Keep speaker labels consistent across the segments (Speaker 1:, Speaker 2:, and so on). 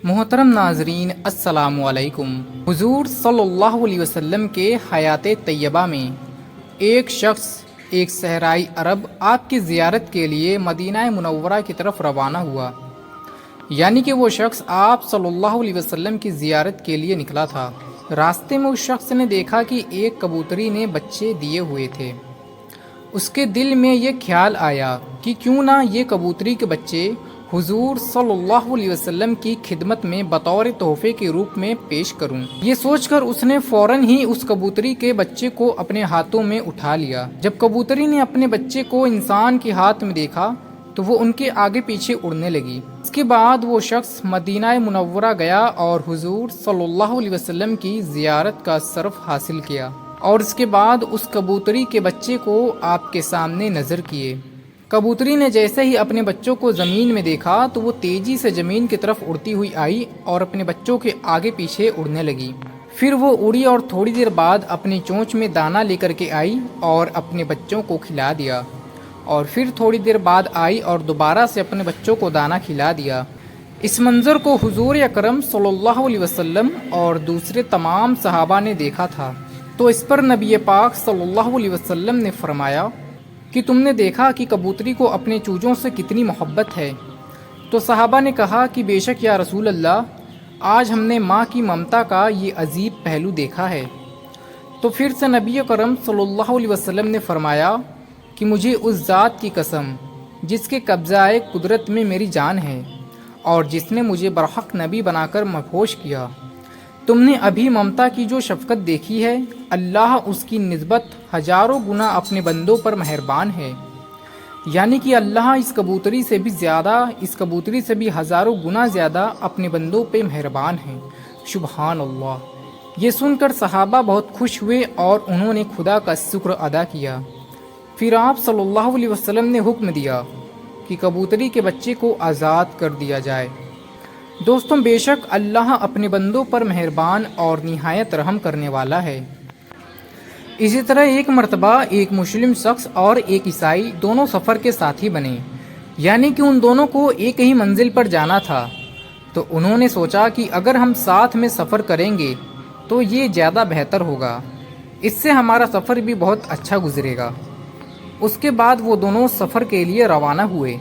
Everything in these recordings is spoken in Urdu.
Speaker 1: محترم ناظرین السلام علیکم۔ حضور صلی اللہ علیہ وسلم کے حیات طیبہ میں ایک شخص ایک صحرائی عرب آپ کی زیارت کے لیے مدینہ منورہ کی طرف روانہ ہوا، یعنی کہ وہ شخص آپ صلی اللہ علیہ وسلم کی زیارت کے لیے نکلا تھا۔ راستے میں اس شخص نے دیکھا کہ ایک کبوتری نے بچے دیے ہوئے تھے۔ اس کے دل میں یہ خیال آیا کہ کیوں نہ یہ کبوتری کے بچے حضور صلی اللہ علیہ وسلم کی خدمت میں بطور تحفے کے روپ میں پیش کروں۔ یہ سوچ کر اس نے فوراً ہی اس کبوتری کے بچے کو اپنے ہاتھوں میں اٹھا لیا۔ جب کبوتری نے اپنے بچے کو انسان کے ہاتھ میں دیکھا تو وہ ان کے آگے پیچھے اڑنے لگی۔ اس کے بعد وہ شخص مدینہ منورہ گیا اور حضور صلی اللہ علیہ وسلم کی زیارت کا شرف حاصل کیا، اور اس کے بعد اس کبوتری کے بچے کو آپ کے سامنے نظر کیے۔ کبوتری نے جیسے ہی اپنے بچوں کو زمین میں دیکھا تو وہ تیزی سے زمین کی طرف اڑتی ہوئی آئی اور اپنے بچوں کے آگے پیچھے اڑنے لگی۔ پھر وہ اڑی اور تھوڑی دیر بعد اپنی چونچ میں دانہ لے کر کے آئی اور اپنے بچوں کو کھلا دیا، اور پھر تھوڑی دیر بعد آئی اور دوبارہ سے اپنے بچوں کو دانہ کھلا دیا۔ اس منظر کو حضور اکرم صلی اللہ علیہ وسلم اور دوسرے تمام صحابہ نے دیکھا تھا، تو اس پر نبی پاک صلی اللہ علیہ وسلم نے فرمایا کہ تم نے دیکھا کہ کبوتری کو اپنے چوزوں سے کتنی محبت ہے؟ تو صحابہ نے کہا کہ بے شک یا رسول اللہ، آج ہم نے ماں کی ممتا کا یہ عجیب پہلو دیکھا ہے۔ تو پھر سے نبی کرم صلی اللہ علیہ وسلم نے فرمایا کہ مجھے اس ذات کی قسم جس کے قبضہ قدرت میں میری جان ہے اور جس نے مجھے برحق نبی بنا کر مبعوث کیا، تم نے ابھی ممتا کی جو شفقت دیکھی ہے، اللہ اس کی نسبت ہزاروں گنا اپنے بندوں پر مہربان ہے۔ یعنی کہ اللہ اس کبوتری سے بھی ہزاروں گنا زیادہ اپنے بندوں پہ مہربان ہے۔ سبحان اللہ۔ یہ سن کر صحابہ بہت خوش ہوئے اور انہوں نے خدا کا شکر ادا کیا۔ پھر آپ صلی اللہ علیہ وسلم نے حکم دیا کہ کبوتری کے بچے کو آزاد کر دیا جائے۔ دوستوں، بے شک اللہ اپنے بندوں پر مہربان اور نہایت رحم کرنے والا ہے۔ اسی طرح ایک مرتبہ ایک مسلم شخص اور ایک عیسائی دونوں سفر کے ساتھی بنے، یعنی کہ ان دونوں کو ایک ہی منزل پر جانا تھا۔ تو انہوں نے سوچا کہ اگر ہم ساتھ میں سفر کریں گے تو یہ زیادہ بہتر ہوگا، اس سے ہمارا سفر بھی بہت اچھا گزرے گا۔ اس کے بعد وہ دونوں سفر کے لیے روانہ ہوئے۔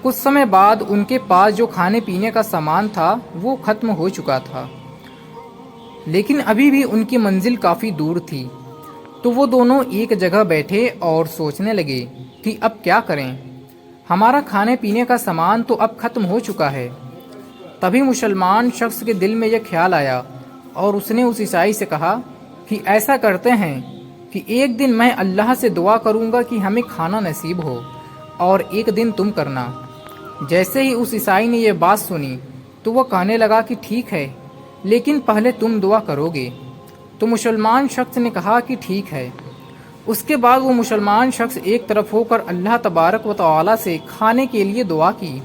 Speaker 1: کچھ سمے بعد ان کے پاس جو کھانے پینے کا سامان تھا وہ ختم ہو چکا تھا، لیکن ابھی بھی ان کی منزل کافی دور تھی۔ تو وہ دونوں ایک جگہ بیٹھے اور سوچنے لگے کہ اب کیا کریں، ہمارا کھانے پینے کا سامان تو اب ختم ہو چکا ہے۔ تبھی مسلمان شخص کے دل میں یہ خیال آیا اور اس نے اس عیسائی سے کہا کہ ایسا کرتے ہیں کہ ایک دن میں اللہ سے دعا کروں گا کہ ہمیں کھانا نصیب ہو، اور ایک دن تم کرنا۔ جیسے ہی اس عیسائی نے یہ بات سنی تو وہ کہنے لگا کہ ٹھیک ہے، لیکن پہلے تم دعا کرو گے۔ تو مسلمان شخص نے کہا کہ ٹھیک ہے۔ اس کے بعد وہ مسلمان شخص ایک طرف ہو کر اللہ تبارک و تعالی سے کھانے کے لیے دعا کی،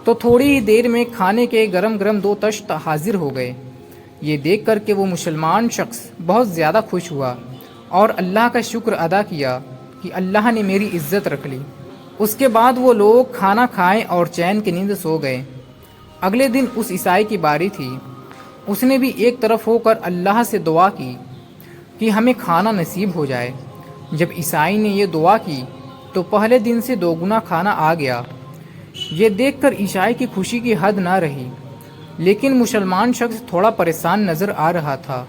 Speaker 1: تو تھوڑی ہی دیر میں کھانے کے گرم گرم 2 طشت حاضر ہو گئے۔ یہ دیکھ کر کے وہ مسلمان شخص بہت زیادہ خوش ہوا اور اللہ کا شکر ادا کیا کہ اللہ نے میری عزت رکھ لی۔ اس کے بعد وہ لوگ کھانا کھائیں اور چین کی نیند سو گئے۔ اگلے دن اس عیسائی کی باری تھی۔ اس نے بھی ایک طرف ہو کر اللہ سے دعا کی کہ ہمیں کھانا نصیب ہو جائے۔ جب عیسائی نے یہ دعا کی تو پہلے دن سے 2 گنا کھانا آ گیا۔ یہ دیکھ کر عیسائی کی خوشی کی حد نہ رہی، لیکن مسلمان شخص تھوڑا پریشان نظر آ رہا تھا۔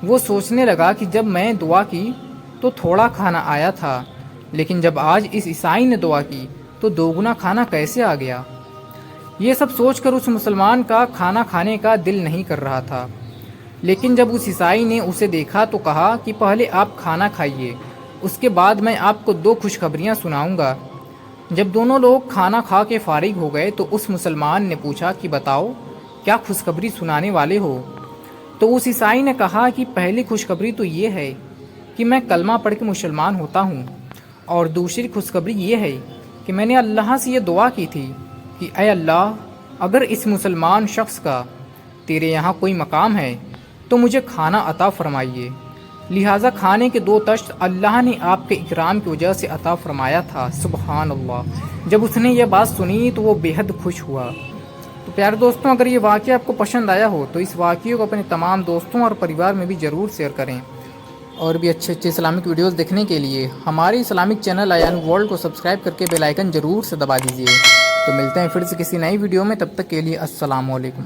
Speaker 1: وہ سوچنے لگا کہ جب میں دعا کی تو تھوڑا کھانا آیا تھا، لیکن جب آج اس عیسائی نے دعا کی تو 2 گنا کھانا کیسے آ گیا؟ یہ سب سوچ کر اس مسلمان کا کھانا کھانے کا دل نہیں کر رہا تھا۔ لیکن جب اس عیسائی نے اسے دیکھا تو کہا کہ پہلے آپ کھانا کھائیے، اس کے بعد میں آپ کو 2 خوشخبریاں سناؤں گا۔ جب دونوں لوگ کھانا کھا کے فارغ ہو گئے تو اس مسلمان نے پوچھا کہ بتاؤ کیا خوشخبری سنانے والے ہو؟ تو اس عیسائی نے کہا کہ پہلی خوشخبری تو یہ ہے کہ میں کلمہ پڑھ کے مسلمان ہوتا ہوں، اور دوسری خوشخبری یہ ہے کہ میں نے اللہ سے یہ دعا کی تھی کہ اے اللہ، اگر اس مسلمان شخص کا تیرے یہاں کوئی مقام ہے تو مجھے کھانا عطا فرمائیے، لہٰذا کھانے کے 2 طشت اللہ نے آپ کے اکرام کی وجہ سے عطا فرمایا تھا۔ سبحان اللہ۔ جب اس نے یہ بات سنی تو وہ بے حد خوش ہوا۔ تو پیارے دوستوں، اگر یہ واقعہ آپ کو پسند آیا ہو تو اس واقعے کو اپنے تمام دوستوں اور پریوار میں بھی ضرور شیئر کریں، اور بھی اچھے اسلامک ویڈیوز دیکھنے کے لیے ہمارے اسلامک چینل ایان ورلڈ کو سبسکرائب کر کے بیل آئیکن ضرور سے دبا دیجیے۔ تو ملتے ہیں پھر سے کسی نئی ویڈیو میں، تب تک کے لیے السلام علیکم۔